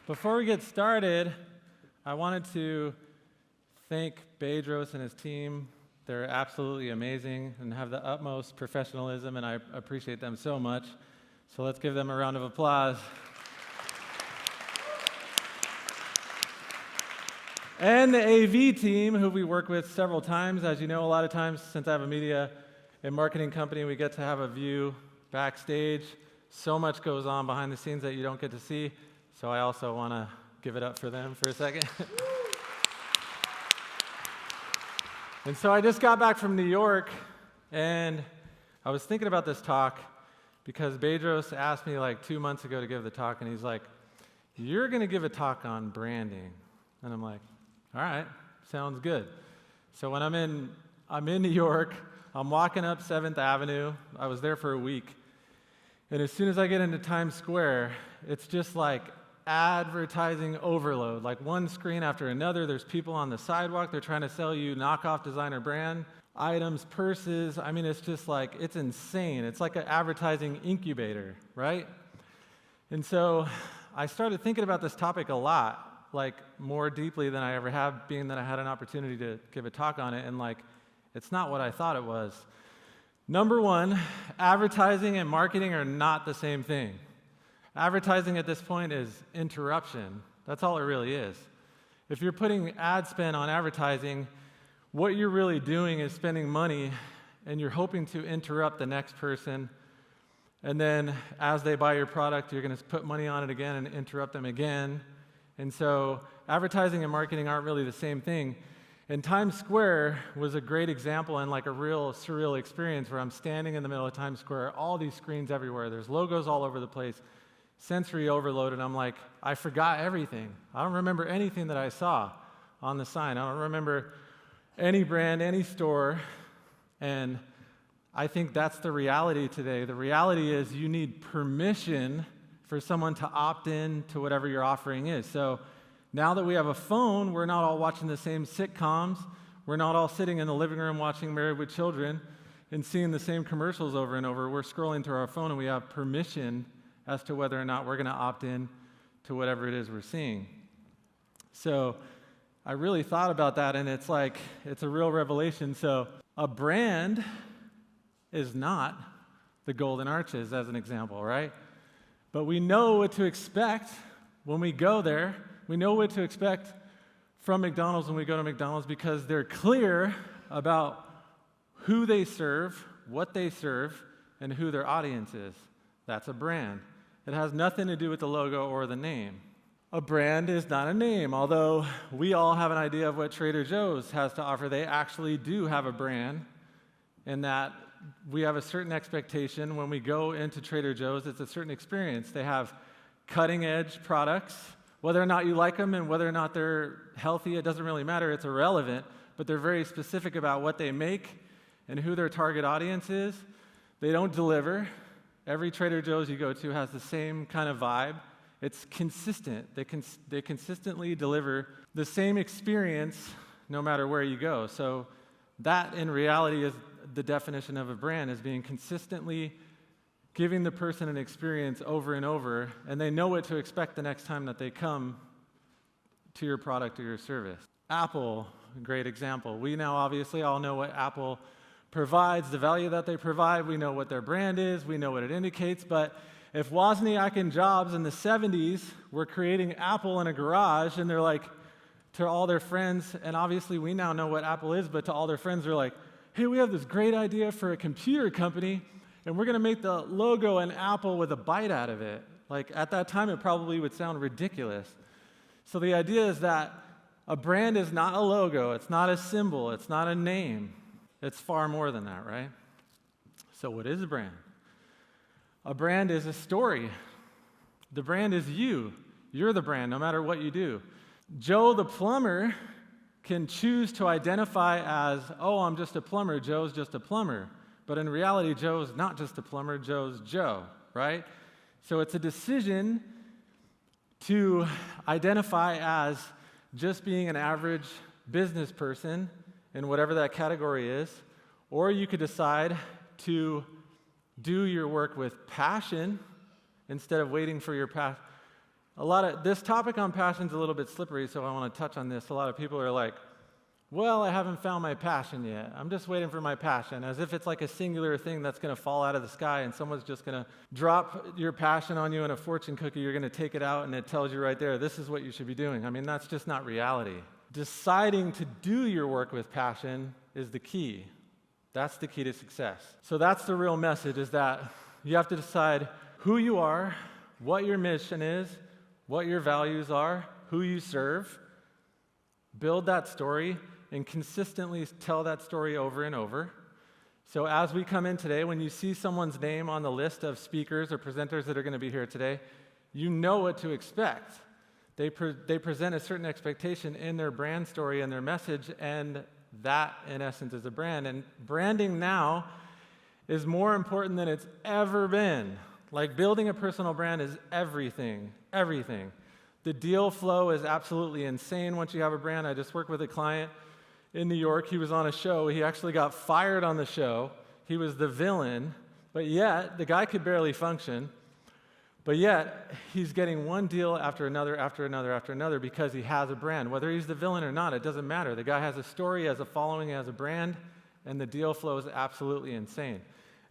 Before we get started, I wanted to thank Bedros and his team. They're absolutely amazing and have the utmost professionalism, and I appreciate them so much. So let's give them a round of applause. And the AV team, who we work with several times. As you know, a lot of times, since I have a media and marketing company, we get to have a view backstage. So much goes on behind the scenes that you don't get to see. So I also want to give it up for them for a second. And so I just got back from New York, and I was thinking about this talk because Bedros asked me like 2 months ago to give the talk, and he's like, "You're going to give a talk on branding." And I'm like, all right, sounds good. So when I'm in New York, I'm walking up 7th Avenue. I was there for a week. And as soon as I get into Times Square, it's just like advertising overload, like one screen after another. There's people on the sidewalk. They're trying to sell you knockoff designer brand items, purses. I mean, it's just like, it's insane. It's like an advertising incubator, right? And so I started thinking about this topic a lot, like more deeply than I ever have, being that I had an opportunity to give a talk on it, and like, it's not what I thought it was. Number one, advertising and marketing are not the same thing. Advertising at this point is interruption. That's all it really is. If you're putting ad spend on advertising, what you're really doing is spending money and you're hoping to interrupt the next person. And then as they buy your product, you're going to put money on it again and interrupt them again. And so advertising and marketing aren't really the same thing. And Times Square was a great example and like a real surreal experience where I'm standing in the middle of Times Square, all these screens everywhere. There's logos all over the place. Sensory overload, and I'm like, I forgot everything. I don't remember anything that I saw on the sign. I don't remember any brand, any store, and I think that's the reality today. The reality is you need permission for someone to opt in to whatever your offering is. So now that we have a phone, we're not all watching the same sitcoms. We're not all sitting in the living room watching Married with Children and seeing the same commercials over and over. We're scrolling through our phone, and we have permission as to whether or not we're going to opt in to whatever it is we're seeing. So I really thought about that, and it's like, it's a real revelation. So a brand is not the Golden Arches, as an example, right? But we know what to expect when we go there. We know what to expect from McDonald's when we go to McDonald's because they're clear about who they serve, what they serve, and who their audience is. That's a brand. It has nothing to do with the logo or the name. A brand is not a name, although we all have an idea of what Trader Joe's has to offer. They actually do have a brand in that we have a certain expectation when we go into Trader Joe's. It's a certain experience. They have cutting-edge products. Whether or not you like them and whether or not they're healthy, it doesn't really matter. It's irrelevant, but they're very specific about what they make and who their target audience is. They don't deliver. Every Trader Joe's you go to has the same kind of vibe. It's consistent. They consistently deliver the same experience no matter where you go. So that, in reality, is the definition of a brand, is being consistently giving the person an experience over and over, and they know what to expect the next time that they come to your product or your service. Apple, great example. We now obviously all know what Apple provides, the value that they provide. We know what their brand is. We know what it indicates. But if Wozniak and Jobs in the 70s were creating Apple in a garage, and they're like, to all their friends, and obviously we now know what Apple is, but to all their friends, they're like, hey, we have this great idea for a computer company, and we're going to make the logo an apple with a bite out of it. Like, at that time, it probably would sound ridiculous. So the idea is that a brand is not a logo. It's not a symbol. It's not a name. It's far more than that, right? So what is a brand? A brand is a story. The brand is you. You're the brand, no matter what you do. Joe the plumber can choose to identify as, oh, I'm just a plumber. Joe's just a plumber. But in reality, Joe's not just a plumber. Joe's Joe, right? So it's a decision to identify as just being an average business person in whatever that category is, or you could decide to do your work with passion instead of waiting for your This topic on passion is a little bit slippery, so I want to touch on this. A lot of people are like, well, I haven't found my passion yet. I'm just waiting for my passion, as if it's like a singular thing that's going to fall out of the sky and someone's just going to drop your passion on you in a fortune cookie. You're going to take it out and it tells you right there, this is what you should be doing. I mean, that's just not reality. Deciding to do your work with passion is the key. That's the key to success. So that's the real message, is that you have to decide who you are, what your mission is, what your values are, who you serve, build that story, and consistently tell that story over and over. So as we come in today, when you see someone's name on the list of speakers or presenters that are going to be here today, you know what to expect. They present a certain expectation in their brand story and their message, and that, in essence, is a brand. And branding now is more important than it's ever been. Like, building a personal brand is everything, everything. The deal flow is absolutely insane once you have a brand. I just worked with a client in New York. He was on a show. He actually got fired on the show. He was the villain, but yet the guy could barely function. But yet he's getting one deal after another, after another, after another, because he has a brand. Whether he's the villain or not, it doesn't matter. The guy has a story, has a following, has a brand, and the deal flow is absolutely insane.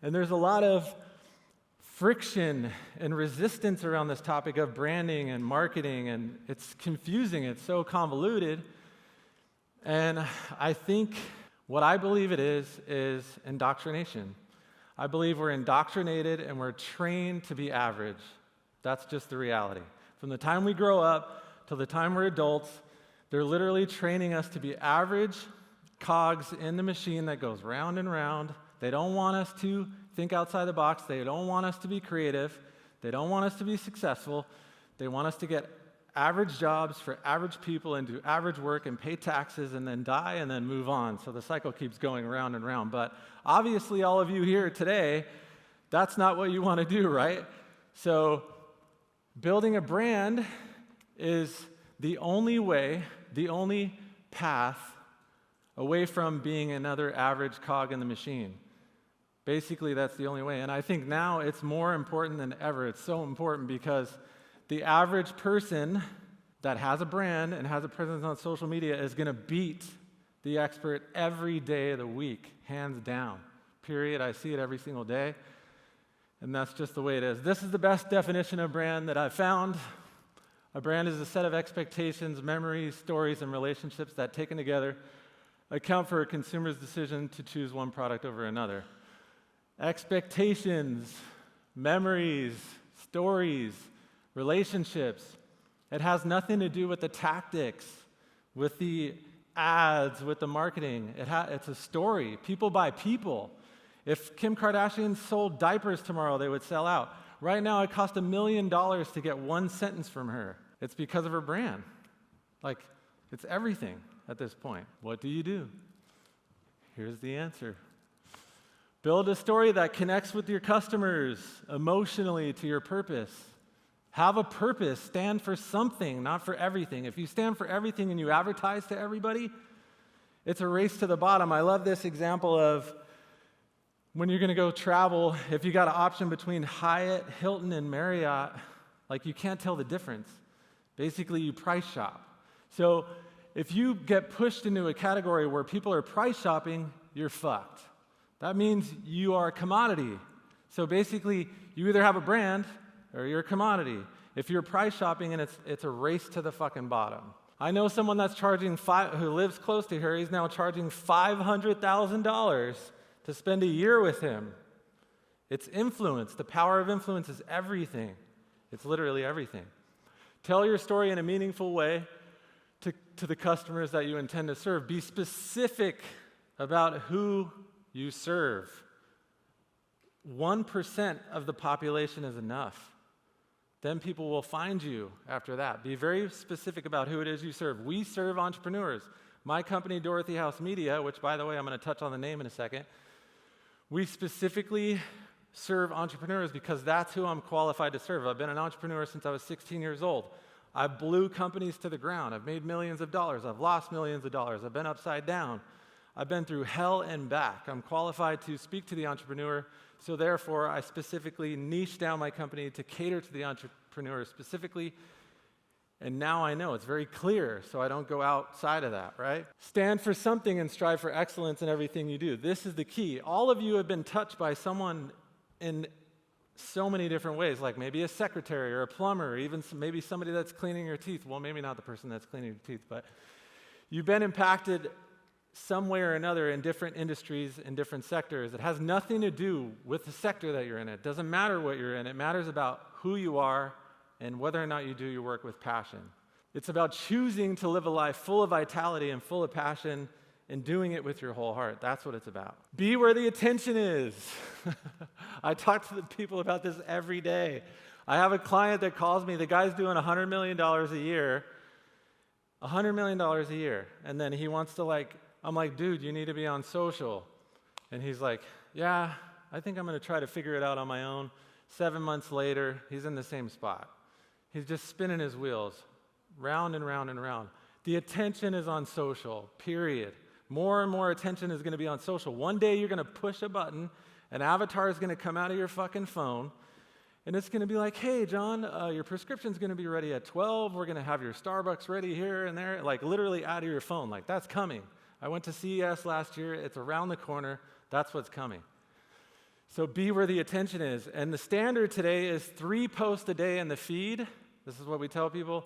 And there's a lot of friction and resistance around this topic of branding and marketing, and it's confusing. It's so convoluted. And I think what I believe it is indoctrination. I believe we're indoctrinated and we're trained to be average. That's just the reality. From the time we grow up till the time we're adults, they're literally training us to be average cogs in the machine that goes round and round. They don't want us to think outside the box. They don't want us to be creative. They don't want us to be successful. They want us to get average jobs for average people and do average work and pay taxes and then die and then move on. So the cycle keeps going round and round. But obviously all of you here today, that's not what you want to do, right? So building a brand is the only way, the only path away from being another average cog in the machine. Basically, that's the only way. And I think now it's more important than ever. It's so important because the average person that has a brand and has a presence on social media is going to beat the expert every day of the week, hands down. Period. I see it every single day. And that's just the way it is. This is the best definition of brand that I've found. A brand is a set of expectations, memories, stories, and relationships that, taken together, account for a consumer's decision to choose one product over another. Expectations, memories, stories, relationships. It has nothing to do with the tactics, with the ads, with the marketing. It's a story. People buy people. If Kim Kardashian sold diapers tomorrow, they would sell out. Right now, it costs $1 million to get one sentence from her. It's because of her brand. Like, it's everything at this point. What do you do? Here's the answer. Build a story that connects with your customers emotionally to your purpose. Have a purpose. Stand for something, not for everything. If you stand for everything and you advertise to everybody, it's a race to the bottom. I love this example of when you're going to go travel, if you got an option between Hyatt, Hilton, and Marriott, like, you can't tell the difference. Basically, you price shop. So if you get pushed into a category where people are price shopping, you're fucked. That means you are a commodity. So basically, you either have a brand or you're a commodity. If you're price shopping, and it's a race to the fucking bottom. I know someone that's who lives close to here. He's now charging $500,000 to spend a year with him. It's influence. The power of influence is everything. It's literally everything. Tell your story in a meaningful way to the customers that you intend to serve. Be specific about who you serve. 1% of the population is enough. Then people will find you after that. Be very specific about who it is you serve. We serve entrepreneurs. My company, Dorothy House Media, which, by the way, I'm going to touch on the name in a second, we specifically serve entrepreneurs because that's who I'm qualified to serve. I've been an entrepreneur since I was 16 years old. I blew companies to the ground. I've made millions of dollars. I've lost millions of dollars. I've been upside down. I've been through hell and back. I'm qualified to speak to the entrepreneur, so therefore I specifically niche down my company to cater to the entrepreneur specifically And now I know it's very clear, so I don't go outside of that, right? Stand for something and strive for excellence in everything you do. This is the key. All of you have been touched by someone in so many different ways, like maybe a secretary or a plumber, or even maybe somebody that's cleaning your teeth. Well, maybe not the person that's cleaning your teeth, but you've been impacted some way or another in different industries, in different sectors. It has nothing to do with the sector that you're in. It doesn't matter what you're in. It matters about who you are and whether or not you do your work with passion. It's about choosing to live a life full of vitality and full of passion and doing it with your whole heart. That's what it's about. Be where the attention is. I talk to the people about this every day. I have a client that calls me. The guy's doing $100 million a year. $100 million a year. And then he wants to I'm like, dude, you need to be on social. And he's like, yeah, I think I'm going to try to figure it out on my own. 7 months later, he's in the same spot. He's just spinning his wheels round and round and round. The attention is on social, period. More and more attention is going to be on social. One day you're going to push a button, an avatar is going to come out of your fucking phone, and it's going to be like, hey, John, your prescription's going to be ready at 12. We're going to have your Starbucks ready here and there, literally out of your phone. That's coming. I went to CES last year. It's around the corner. That's what's coming. So be where the attention is. And the standard today is 3 posts a day in the feed. This is what we tell people.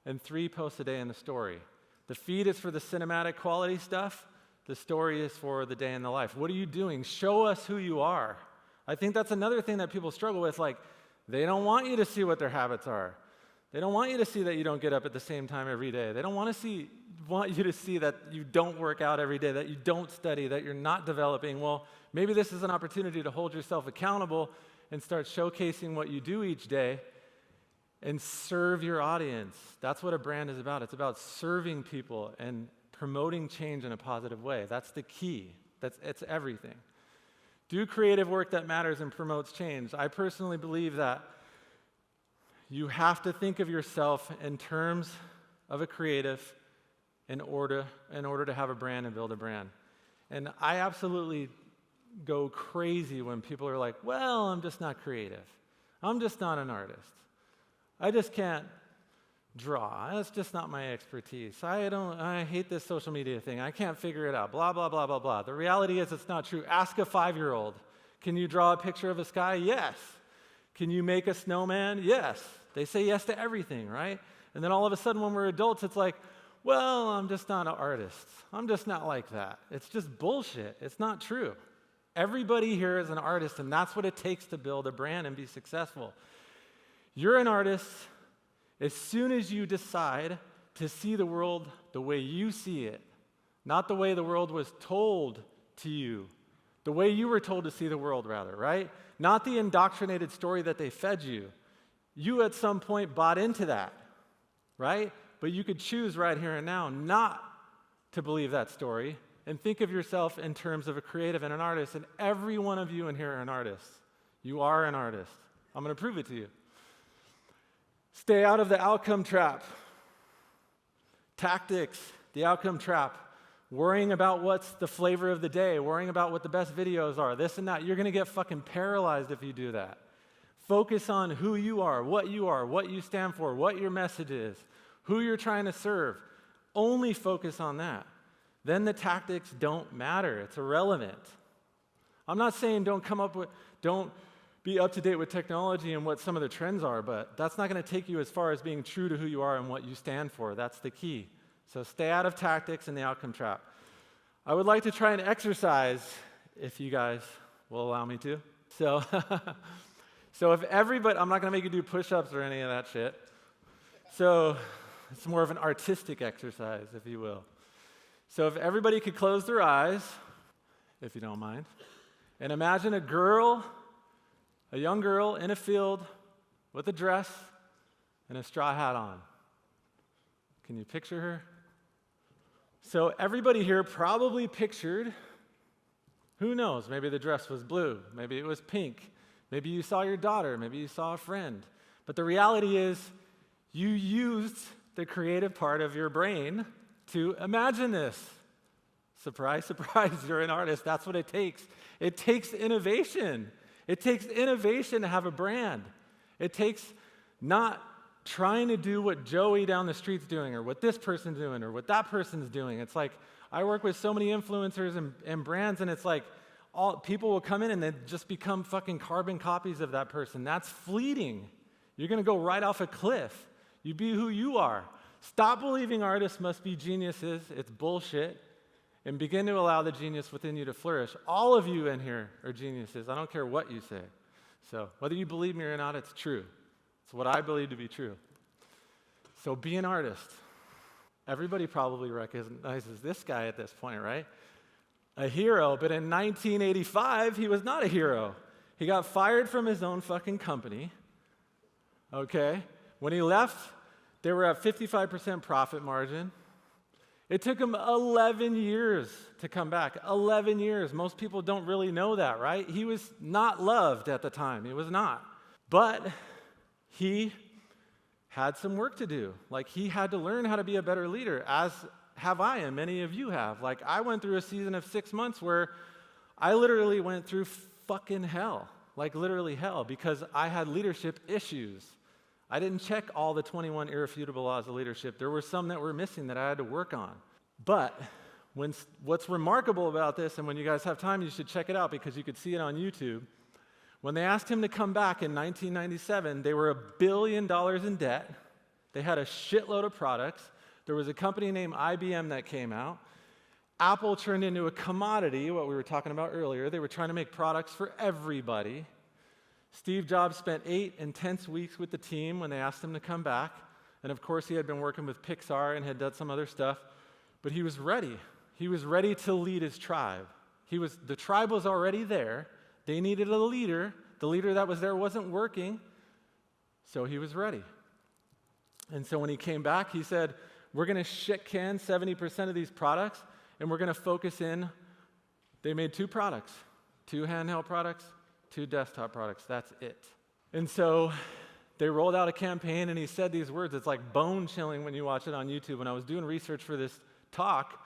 And 3 posts a day in the story. The feed is for the cinematic quality stuff. The story is for the day in the life. What are you doing? Show us who you are. I think that's another thing that people struggle with. They don't want you to see what their habits are. They don't want you to see that you don't get up at the same time every day. They don't want you to see that you don't work out every day, that you don't study, that you're not developing. Well, maybe this is an opportunity to hold yourself accountable and start showcasing what you do each day and serve your audience. That's what a brand is about. It's about serving people and promoting change in a positive way. That's the key. It's everything. Do creative work that matters and promotes change. I personally believe that you have to think of yourself in terms of a creative in order to have a brand and build a brand. And I absolutely go crazy when people are like, well, I'm just not creative. I'm just not an artist. I just can't draw. That's just not my expertise. I hate this social media thing. I can't figure it out. Blah, blah, blah, blah, blah. The reality is it's not true. Ask a 5-year-old. Can you draw a picture of a sky? Yes. Can you make a snowman? Yes. They say yes to everything, right? And then all of a sudden when we're adults, it's like, well, I'm just not an artist. I'm just not like that. It's just bullshit. It's not true. Everybody here is an artist, and that's what it takes to build a brand and be successful. You're an artist as soon as you decide to see the world the way you see it, not the way the world was told to you, the way you were told to see the world, rather, right? Not the indoctrinated story that they fed you. You at some point bought into that, right? But you could choose right here and now not to believe that story and think of yourself in terms of a creative and an artist, and every one of you in here are an artist. You are an artist. I'm going to prove it to you. Stay out of the outcome trap. Tactics, the outcome trap. Worrying about what's the flavor of the day, worrying about what the best videos are, this and that. You're going to get fucking paralyzed if you do that. Focus on who you are, what you stand for, what your message is, who you're trying to serve. Only focus on that. Then the tactics don't matter. It's irrelevant. I'm not saying don't be up to date with technology and what some of the trends are, but that's not going to take you as far as being true to who you are and what you stand for. That's the key. So stay out of tactics and the outcome trap. I would like to try and exercise, if you guys will allow me to. So if everybody, I'm not going to make you do push-ups or any of that shit. So it's more of an artistic exercise, if you will. So if everybody could close their eyes, if you don't mind, and imagine a young girl in a field with a dress and a straw hat on. Can you picture her? So everybody here probably pictured, who knows, maybe the dress was blue, maybe it was pink, maybe you saw your daughter, maybe you saw a friend. But the reality is you used the creative part of your brain to imagine this. Surprise, surprise, you're an artist. That's what it takes. It takes innovation. It takes innovation to have a brand. It takes not trying to do what Joey down the street's doing or what this person's doing or what that person's doing. It's like I work with so many influencers and brands, and it's like all people will come in and they just become fucking carbon copies of that person. That's fleeting. You're going to go right off a cliff. You be who you are. Stop believing artists must be geniuses. It's bullshit. And begin to allow the genius within you to flourish. All of you in here are geniuses. I don't care what you say. So whether you believe me or not, it's true. It's what I believe to be true. So be an artist. Everybody probably recognizes this guy at this point, right? A hero, but in 1985, he was not a hero. He got fired from his own fucking company, okay? When he left, they were at 55% profit margin. It took him 11 years to come back. 11 years. Most people don't really know that, right? He was not loved at the time. He was not. But he had some work to do. Like, he had to learn how to be a better leader, as have I, and many of you have. Like, I went through a season of 6 months where I literally went through fucking hell. Like, literally hell, because I had leadership issues. I didn't check all the 21 irrefutable laws of leadership. There were some that were missing that I had to work on. But what's remarkable about this, and when you guys have time, you should check it out because you could see it on YouTube. When they asked him to come back in 1997, they were $1 billion in debt. They had a shitload of products. There was a company named IBM that came out. Apple turned into a commodity, what we were talking about earlier. They were trying to make products for everybody. Steve Jobs spent 8 intense weeks with the team when they asked him to come back. And of course, he had been working with Pixar and had done some other stuff. But he was ready. He was ready to lead his tribe. The tribe was already there. They needed a leader. The leader that was there wasn't working. So he was ready. And so when he came back, he said, we're going to shit can 70% of these products, and we're going to focus in. They made 2 products, 2 handheld products, 2 desktop products. That's it. And so they rolled out a campaign, and he said these words. It's like bone-chilling when you watch it on YouTube. When I was doing research for this talk,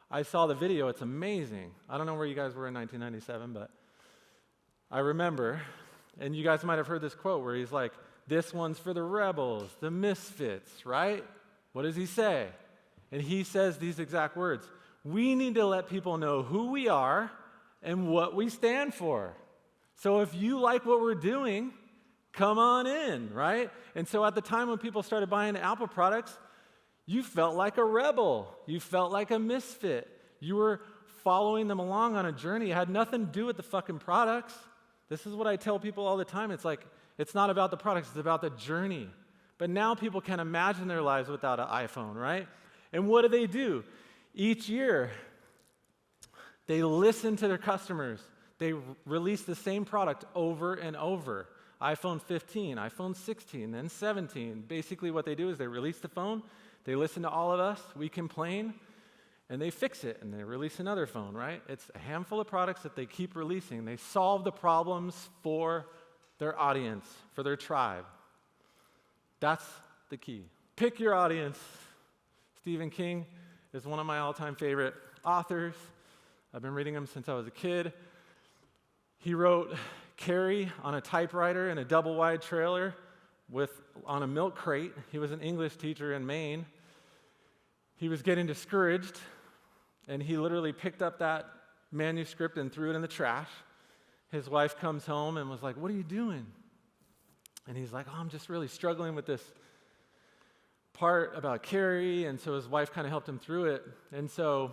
I saw the video. It's amazing. I don't know where you guys were in 1997, but I remember, and you guys might have heard this quote where he's like, this one's for the rebels, the misfits, right? What does he say? And he says these exact words. We need to let people know who we are and what we stand for. So if you like what we're doing, come on in, right? And so at the time when people started buying Apple products, you felt like a rebel. You felt like a misfit. You were following them along on a journey. It had nothing to do with the fucking products. This is what I tell people all the time. It's like, it's not about the products, it's about the journey. But now people can't imagine their lives without an iPhone, right? And what do? Each year, they listen to their customers. They release the same product over and over. iPhone 15, iPhone 16, then 17. Basically what they do is they release the phone, they listen to all of us, we complain, and they fix it, and they release another phone, right? It's a handful of products that they keep releasing. They solve the problems for their audience, for their tribe. That's the key. Pick your audience. Stephen King is one of my all-time favorite authors. I've been reading him since I was a kid. He wrote Carrie on a typewriter in a double-wide trailer on a milk crate. He was an English teacher in Maine. He was getting discouraged, and he literally picked up that manuscript and threw it in the trash. His wife comes home and was like, what are you doing? And he's like, I'm just really struggling with this part about Carrie. And so his wife kind of helped him through it. And so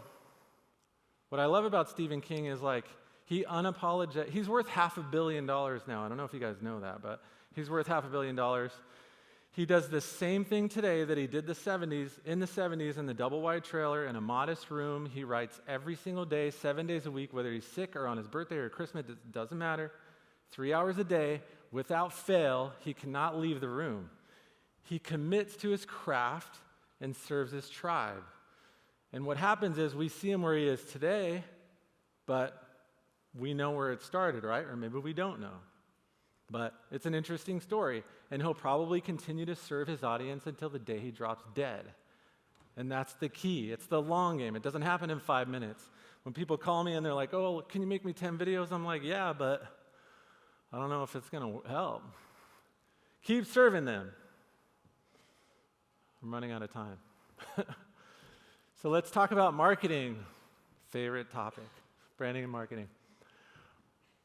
what I love about Stephen King is like, he's worth $500 million now. I don't know if you guys know that, but he's worth $500 million. He does the same thing today that he did in the 70s in the double-wide trailer in a modest room. He writes every single day, 7 days a week, whether he's sick or on his birthday or Christmas, it doesn't matter. 3 hours a day, without fail, he cannot leave the room. He commits to his craft and serves his tribe. And what happens is we see him where he is today, but we know where it started, right? Or maybe we don't know. But it's an interesting story, and he'll probably continue to serve his audience until the day he drops dead. And that's the key. It's the long game. It doesn't happen in 5 minutes. When people call me and they're like, oh, can you make me 10 videos? I'm like, yeah, but I don't know if it's going to help. Keep serving them. I'm running out of time. So let's talk about marketing. Favorite topic, branding and marketing.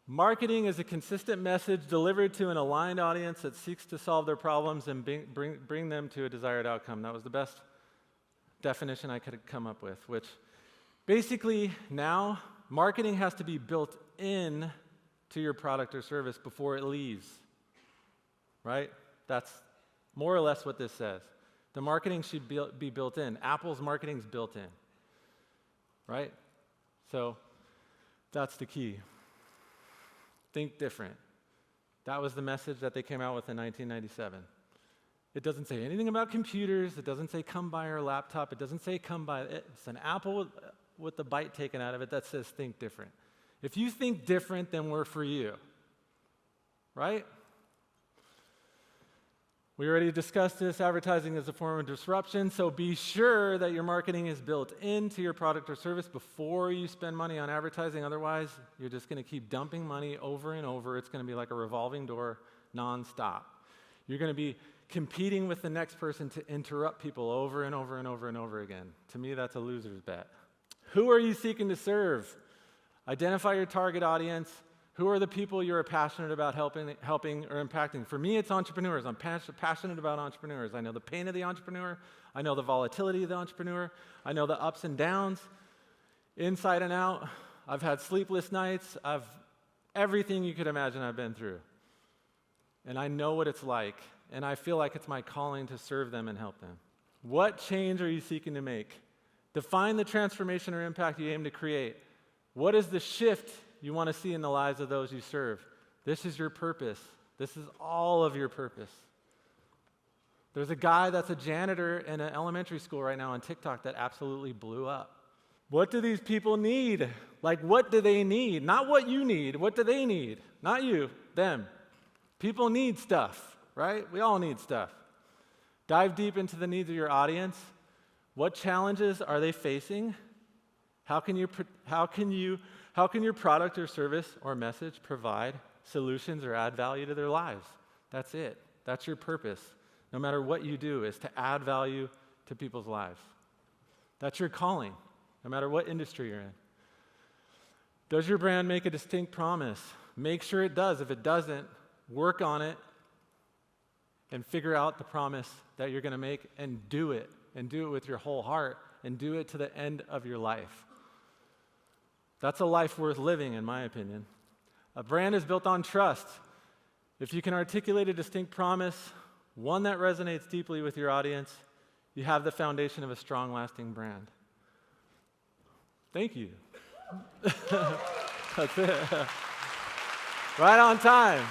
Marketing is a consistent message delivered to an aligned audience that seeks to solve their problems and bring them to a desired outcome. That was the best definition I could come up with, which basically now marketing has to be built in to your product or service before it leaves, right? That's more or less what this says. The marketing should be built in. Apple's marketing is built in, right? So that's the key. Think different. That was the message that they came out with in 1997. It doesn't say anything about computers. It doesn't say come buy our laptop. It doesn't say come buy. It's an apple with the bite taken out of it that says think different. If you think different, then we're for you, right? We already discussed this. Advertising is a form of disruption, so be sure that your marketing is built into your product or service before you spend money on advertising. Otherwise, you're just going to keep dumping money over and over. It's going to be like a revolving door nonstop. You're going to be competing with the next person to interrupt people over and over and over and over again. To me, that's a loser's bet. Who are you seeking to serve? Identify your target audience. Who are the people you're passionate about helping or impacting? For me, it's entrepreneurs. I'm passionate about entrepreneurs. I know the pain of the entrepreneur. I know the volatility of the entrepreneur. I know the ups and downs, inside and out. I've had sleepless nights. Everything you could imagine I've been through. And I know what it's like. And I feel like it's my calling to serve them and help them. What change are you seeking to make? Define the transformation or impact you aim to create. What is the shift you want to see in the lives of those you serve? This is your purpose. This is all of your purpose. There's a guy that's a janitor in an elementary school right now on TikTok that absolutely blew up. What do these people need? Like, what do they need? Not what you need. What do they need? Not you, them. People need stuff, right? We all need stuff. Dive deep into the needs of your audience. What challenges are they facing? How can your product or service or message provide solutions or add value to their lives? That's it. That's your purpose. No matter what you do, is to add value to people's lives. That's your calling, no matter what industry you're in. Does your brand make a distinct promise? Make sure it does. If it doesn't, work on it and figure out the promise that you're going to make and do it with your whole heart and do it to the end of your life. That's a life worth living, in my opinion. A brand is built on trust. If you can articulate a distinct promise, one that resonates deeply with your audience, you have the foundation of a strong, lasting brand. Thank you. That's it. Right on time.